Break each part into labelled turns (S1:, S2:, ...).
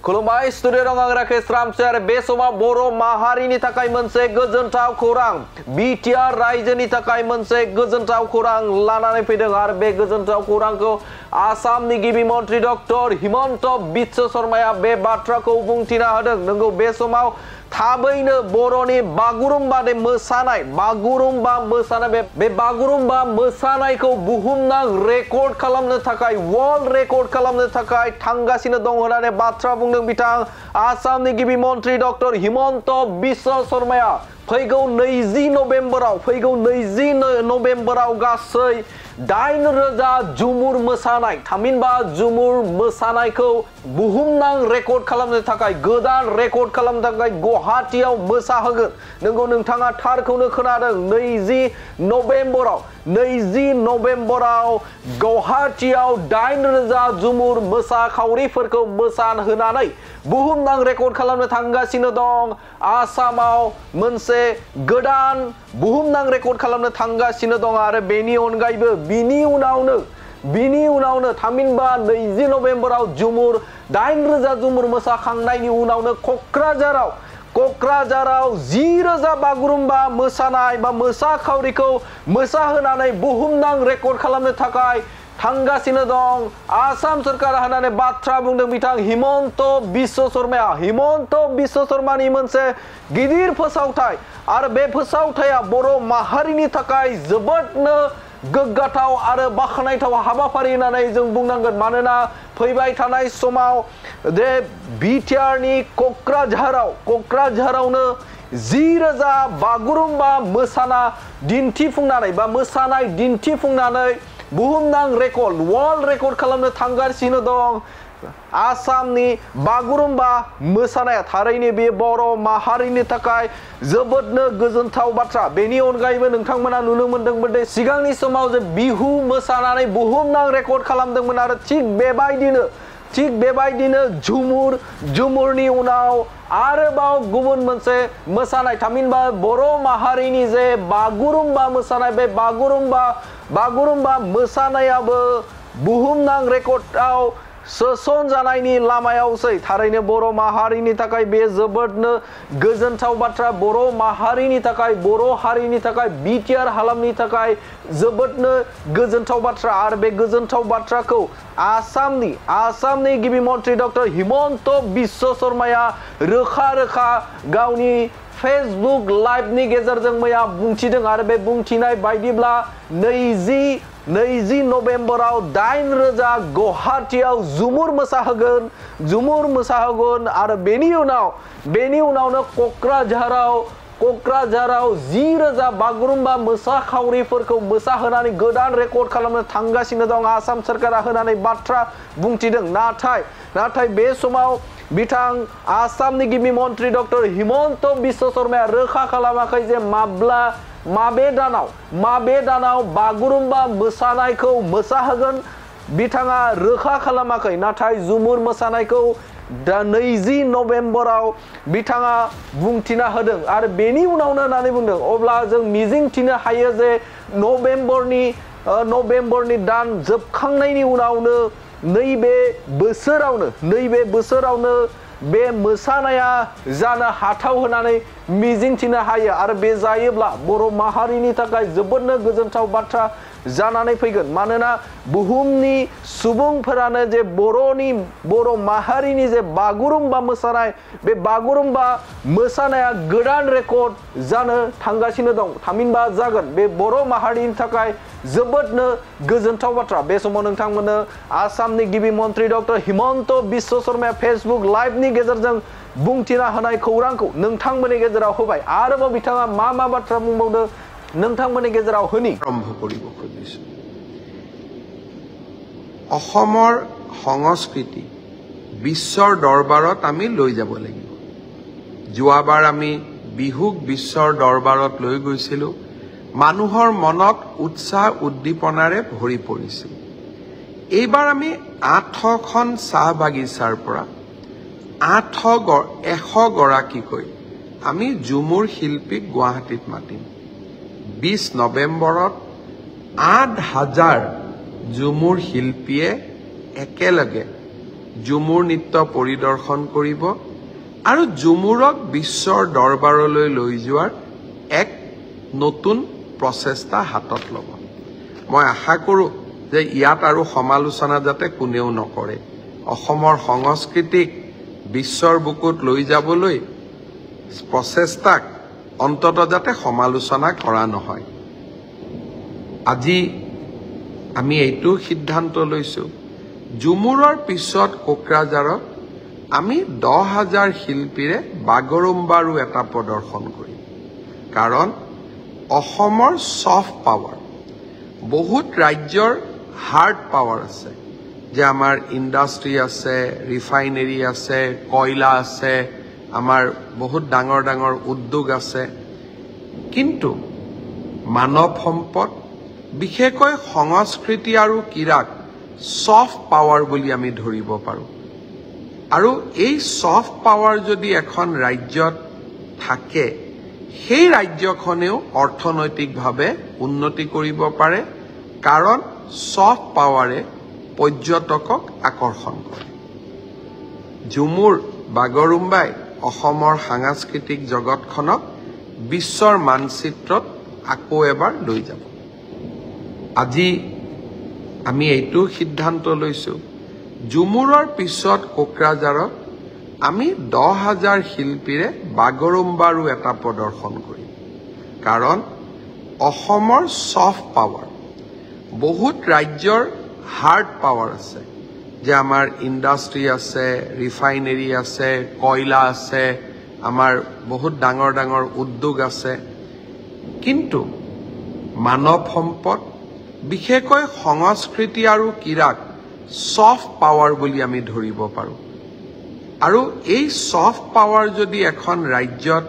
S1: खुलुमबाय स्टुडिअ दं आं राकेश रामसे आरो बे समाव बर' माहारिनि थाखाय मोनसे गोजोनथाव खौरां बिटिआर रायजोनि थाखाय मोनसे गोजोनथाव खौरां लानानै फैदों आरो बे गोजोनथाव खौरांखौ आसामनि गिबि मन्त्रि डक्टर हिमन्त बिश्व शर्माया बे बाथ्राखौ बुंथिना होदों। नंगौ बे समाव थाबैनो बर'नि बागुरुम्बा मोसानाय बे बागुरुम्बा मोसानायखौ बुहुमनां रेकर्ड खालामनो थाखाय वर्ल्ड रेकर्ड खालामनो थाखाय थांगासिनो दं होननानै बाथ्रा बुंदों बिथां आसामनि गिबि मन्त्रि डक्टर हिमन्त बिश्व शर्माया। फैगौ 20 नभेम्बराव गासै 8,000 जुमुर मोसानाय थामहिनबा जुमुर मोसानायखौ बुहुमनां रेकर्ड खालामनो थाखाय गोदान रेकर्ड खालामनो थाखाय गुवाहाटीआव मोसाहोगोन। नंगौ नोंथाङा थारखौनो खोनादों 20 नभेम्बराव गुवाहाटीआव 8,000 जुमुर मोसाखावरिफोरखौ मोसाहोनानै बुहुमनां रेकर्ड खालामनो थांगासिनो दं। आसामाव मोनसे गोदान बुहुमनां रेकर्ड खालामनो थांगासिनो दं आरो बेनि अनगायैबो बिनि उनावनो थामहिनबा 20 नभेम्बराव 8,000 जुमुर मोसाखांनायनि उनावनो क'क्राझाराव 10,000 बागुरुम्बा मोसानाय बा मोसाखावरिखौ मोसाहोनानै बुहुमनां रेकर्ड खालामनो थाखाय थांगासिनो दं आसाम सरकारा होननानै बाथ्रा बुंदों बिथां हिमन्त बिश्व शर्माया। हिमन्त बिश्व शर्मानि मोनसे गिदिर फोसावथाय आरो बे फोसावथाया बर' माहारिनि थाखाय जोबोदनो गोग्गाथाव आरो बाख्नायथाव हाबाफारि होननानै जों बुंनांगोन। मानोना फैबाय थानाय समाव जे बिटिआरनि क'क्राझारावनो 10,000 बागुरुम्बा मोसानाय दिन्थिफुंनानै बुहुमनां रेकर्ड वर्ल्ड रेकर्ड खालामनो थांगासिनो दं आसामनि बागुरुम्बा मोसानाया। थारैनो बे बर' माहारिनि थाखाय जोबोदनो गोजोनथाव बाथ्रा। बेनि अनगायैबो नोंथांमोना नुनो मोनदोंमोन दे सिगांनि समाव जे बिहु मोसानानै बुहुमनां रेकर्ड खालामदोंमोन आरो थिग बेबायदिनो जुमुरनि उनाव आरोबाव गुबुन मोनसे मोसानाय थामहिनबा बर' माहारिनि जे बागुरुम्बा मोसानाय बे बागुरुम्बा मोसानायाबो बुहुमनां रेकर्डआव सोसनजानायनि लामायावसै। थारैनो बर' माहारिनि थाखाय बे जोबोदनो गोजोनथाव बाथ्रा। बर' माहारिनि थाखाय बर' हारिनि थाखाय बिटिआर हालामनि थाखाय जोबोदनो गोजोनथाव बाथ्रा आरो बे गोजोनथाव बाथ्राखौ आसामनि गिबि मन्त्रि डक्टर हिमन्त बिश्व शर्माया रोखा गावनि फेसबुक लाइभनि गेजेरजों मैया बुंथिदों आरो बे बुंथिनाय बायदिब्ला 20 नभेम्बराव 8,000 गुवाहाटीआव जुमुर मोसाहोगोन आरो बेनि उनावनो क'क्राझाराव 10,000 बागुरुम्बा मोसाखावरिफोरखौ मोसाहोनानै गोदान रेकर्ड खालामनो थांगासिनो दं आसाम सरकारा होननानै बाथ्रा बुंथिदों। नाथाय बे समाव बिथां आसामनि गिबि मन्त्रि डक्टर हिमन्त बिश्व शर्माया रोखा खालामाखै जे माबे दानाव बागुरुम्बा मोसानायखौ मोसाहोगोन बिथाङा रोखा खालामाखै। नाथाय जुमुर मोसानायखौ 20 नभेम्बराव बिथाङा बुंथिना होदों आरो बेनि उनावनो होननानै बुंदों। अब्ला जों मिजिंथिनो हायो जे नभेम्बरनि दान जोबखांनायनि उनावनो नैबे बोसोरावनो बे मोसानाया जानो हाथाव होननानै मिजिंथिनो हायो आरो बे जायोब्ला बर' माहारिनि थाखाय जोबोदनो गोजोनथाव बाथ्रा जानानै फैगोन। मानोना बुहुमनि सुबुंफोरानो जे बर' माहारिनि जे बागुरुम्बा मोसानाय बे बागुरुम्बा मोसानाया गोदान रेकर्ड जानो थांगासिनो दं थामहिनबा जागोन। बे बर' माहारिनि थाखाय जोबोदनो गोजोनथाव बाथ्रा। बे समाव नोंथांमोननो आसामनि गिबि मन्त्रि डक्टर हिमन्त बिश्व शर्माया फेसबुक लाइभनि गेजेरजों बुंथिना होनाय खौरांखौ नोंथांमोननि गेजेराव होबाय। आरोबाव बिथाङा मा बाथ्रा बुंबावदों नोंथांमोननि गेजेराव होनि
S2: आरम्भ কৰিব খুজিছো। অসমৰ সংস্কৃতি বিশ্বৰ দৰবাৰত আমি লৈ যাব লাগিব। যোৱাবাৰ আমি বিহুক বিশ্বৰ দৰবাৰত লৈ গৈছিলোঁ। মানুহৰ মনত উৎসাহ উদ্দীপনাৰে ভৰি পৰিছিল। এইবাৰ আমি 8খন চাহ বাগিচাৰ পৰা 100 গৰাকীকৈ আমি ঝুমুৰ শিল্পীক গুৱাহাটীত মাতিম। 20 নৱেম্বৰত 8,000 ঝুমুৰ শিল্পীয়ে একেলগে ঝুমুৰ নৃত্য পৰিদৰ্শন কৰিব আৰু ঝুমুৰক বিশ্বৰ দৰবাৰলৈ লৈ যোৱাৰ এক নতুন প্ৰচেষ্টা হাতত ল'ব মই আশা কৰোঁ যে ইয়াত আৰু সমালোচনা যাতে কোনেও নকৰে অসমৰ সংস্কৃতিক বিশ্বৰ বুকুত লৈ যাবলৈ প্ৰচেষ্টাক অন্তত যাতে সমালোচনা কৰা নহয় আজি আমি এইটো সিদ্ধান্ত লৈছো ঝুমুৰৰ পিছত কোকৰাঝাৰত আমি 10,000 শিল্পীৰে বাগৰুম্বাৰো এটা প্ৰদৰ্শন কৰিম কাৰণ অসমৰ সফট পাৱাৰ বহুত ৰাজ্যৰ হাৰ্ড পাৱাৰ আছে যে আমাৰ ইণ্ডাষ্ট্ৰি আছে ৰিফাইনাৰী আছে কয়লা আছে আমাৰ বহুত ডাঙৰ ডাঙৰ উদ্যোগ আছে কিন্তু মানৱ সম্পদ বিশেষকৈ সংস্কৃতি আৰু ক্ৰীড়াক সফট পাৱাৰ বুলি আমি ধৰিব পাৰোঁ আৰু এই সফট পাৱাৰ যদি এখন ৰাজ্যত থাকে সেই ৰাজ্যখনেও অৰ্থনৈতিকভাৱে উন্নতি কৰিব পাৰে কাৰণ সফট পাৱাৰে পৰ্যটকক আকৰ্ষণ কৰে ঝুমুৰ বাগৰুম্বাই অসমৰ সাংস্কৃতিক জগতখনক বিশ্বৰ মানচিত্ৰত আকৌ এবাৰ লৈ যাব আজি আমি এইটো সিদ্ধান্ত লৈছো ঝুমুৰৰ পিছত কোকৰাঝাৰত আমি 10,000 শিল্পীৰে বাগৰুম্বাৰো এটা প্ৰদৰ্শন কৰিম কাৰণ অসমৰ সফট পাৱাৰ বহুত ৰাজ্যৰ হাৰ্ড পাৱাৰ আছে যে আমাৰ ইণ্ডাষ্ট্ৰি আছে ৰিফাইনাৰী আছে কয়লা আছে আমাৰ বহুত ডাঙৰ ডাঙৰ উদ্যোগ আছে কিন্তু মানৱ সম্পদ বিশেষকৈ সংস্কৃতি আৰু ক্ৰীড়াক সফট পাৱাৰ বুলি আমি ধৰিব পাৰোঁ আৰু এই সফট পাৱাৰ যদি এখন ৰাজ্যত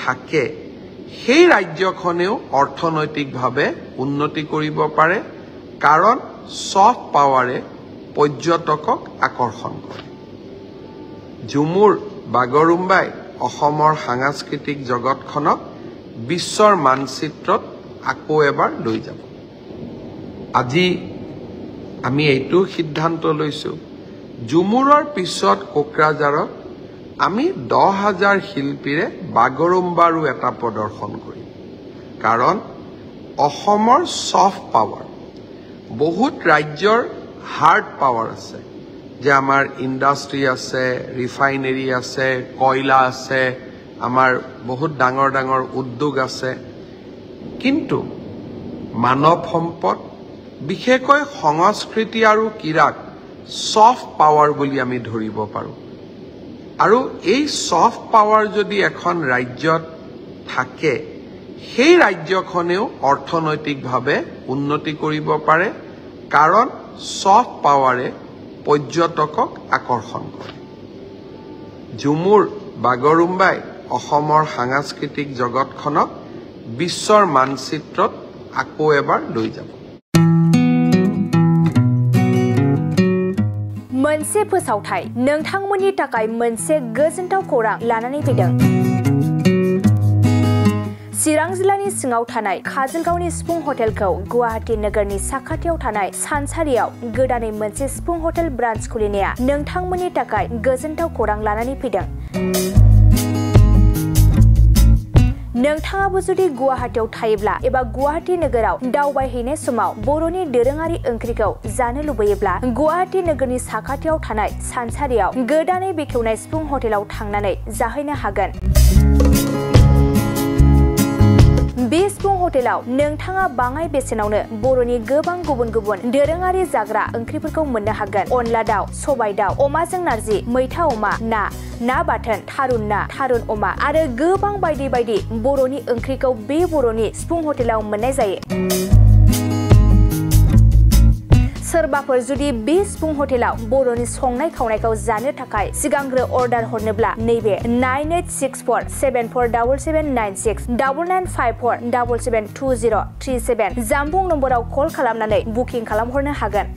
S2: থাকে সেই ৰাজ্যখনেও অৰ্থনৈতিকভাৱে উন্নতি কৰিব পাৰে কাৰণ সফট পাৱাৰে পৰ্যটকক আকৰ্ষণ কৰে ঝুমুৰ বাগৰুম্বাই অসমৰ সাংস্কৃতিক জগতখনক বিশ্বৰ মানচিত্ৰত আকৌ এবাৰ লৈ যাব আজি আমি এইটো সিদ্ধান্ত লৈছো ঝুমুৰৰ পিছত কোকৰাঝাৰত আমি 10,000 শিল্পীৰে বাগৰুম্বাৰো এটা প্ৰদৰ্শন কৰিম কাৰণ অসমৰ সফট পাৱাৰ বহুত ৰাজ্যৰ হাৰ্ড পাৱাৰ আছে যে আমাৰ ইণ্ডাষ্ট্ৰি আছে ৰিফাইনাৰী আছে কয়লা আছে আমাৰ বহুত ডাঙৰ ডাঙৰ উদ্যোগ আছে কিন্তু মানৱ সম্পদ বিশেষকৈ সংস্কৃতি আৰু ক্ৰীড়াক সফট পাৱাৰ বুলি আমি ধৰিব পাৰোঁ আৰু এই সফট পাৱাৰ যদি এখন ৰাজ্যত থাকে সেই ৰাজ্যখনেও অৰ্থনৈতিকভাৱে উন্নতি কৰিব পাৰে কাৰণ সফট পাৱাৰে পৰ্যটকক আকৰ্ষণ কৰে ঝুমুৰ বাগৰুম্বাই অসমৰ সাংস্কৃতিক জগতখনক বিশ্বৰ মানচিত্ৰত আকৌ এবাৰ লৈ যাব
S3: मोनसे फोसावथाय नोंथांमोननि थाखाय मोनसे गोजोनथाव खौरां लानानै फैदों चिरां जिल्लानि सिङाव थानाय काजलगावनि सिफुं हटेलखौ गुवाहाटी नोगोरनि साखाथियाव थानाय सानसारियाव गोदानै मोनसे सिफुं हटेल ब्रान्च खुलिनाया नोंथांमोननि थाखाय गोजोनथाव खौरां लानानै फैदों नोंथाङाबो जुदि गुवाहाटीयाव थायोब्ला एबा गुवाहाटी नोगोराव दावबायहैनाय समाव बर'नि दोरोङारि ओंख्रिखौ जानो लुबैयोब्ला गुवाहाटी नोगोरनि साखाथियाव थानाय सानसारियाव गोदानै बेखेवनाय सिफुं हटेलाव थांनानै जाहैनो हागोन बे सिफुं हटेलाव नोंथाङा बाङाय बेसेनावनो बर'नि गोबां गुबुन गुबुन दोरोङारि जाग्रा ओंख्रिफोरखौ मोननो हागोन अनला दाउ सबाय दाउ अमाजों नारजि मैथा अमा ना बाथोन थारुन अमा आरो गोबां बायदि बायदि बर'नि ओंख्रिखौ बे बर'नि सिफुं हटेलाव मोननाय जायो सोरबाफोर जुदि बे सिफुं हटेलाव बर'नि संनाय खावनायखौ जानो थाखाय सिगांग्रो अर्डार हरनोब्ला नैबे 9864747796 9954772037 जामबुं नम्बराव कल खालामनानै बुकिं खालामहरनो हागोन